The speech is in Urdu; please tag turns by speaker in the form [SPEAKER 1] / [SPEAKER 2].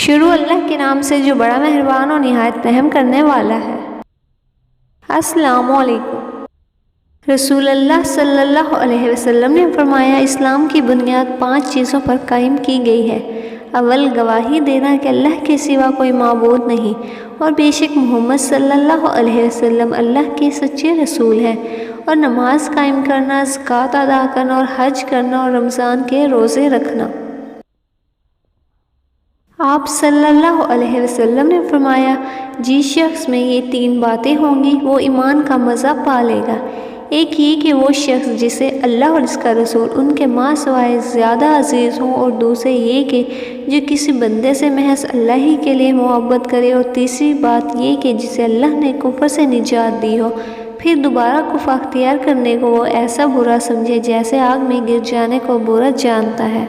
[SPEAKER 1] شروع اللہ کے نام سے جو بڑا مہربان اور نہایت رحم کرنے والا ہے۔ السلام علیکم۔ رسول اللہ صلی اللہ علیہ وسلم نے فرمایا، اسلام کی بنیاد 5 چیزوں پر قائم کی گئی ہے۔ اول، گواہی دینا کہ اللہ کے سوا کوئی معبود نہیں اور بے شک محمد صلی اللہ علیہ وسلم اللہ کے سچے رسول ہیں، اور نماز قائم کرنا، زکوٰۃ ادا کرنا اور حج کرنا اور رمضان کے روزے رکھنا۔ آپ صلی اللہ علیہ وسلم نے فرمایا، جس شخص میں یہ 3 باتیں ہوں گی وہ ایمان کا مزہ پا لے گا۔ ایک یہ کہ وہ شخص جسے اللہ اور اس کا رسول ان کے ماں سوائے زیادہ عزیز ہوں، اور دوسرے یہ کہ جو کسی بندے سے محض اللہ ہی کے لیے محبت کرے، اور تیسری بات یہ کہ جسے اللہ نے کفر سے نجات دی ہو، پھر دوبارہ کفر اختیار کرنے کو وہ ایسا برا سمجھے جیسے آگ میں گر جانے کو برا جانتا ہے۔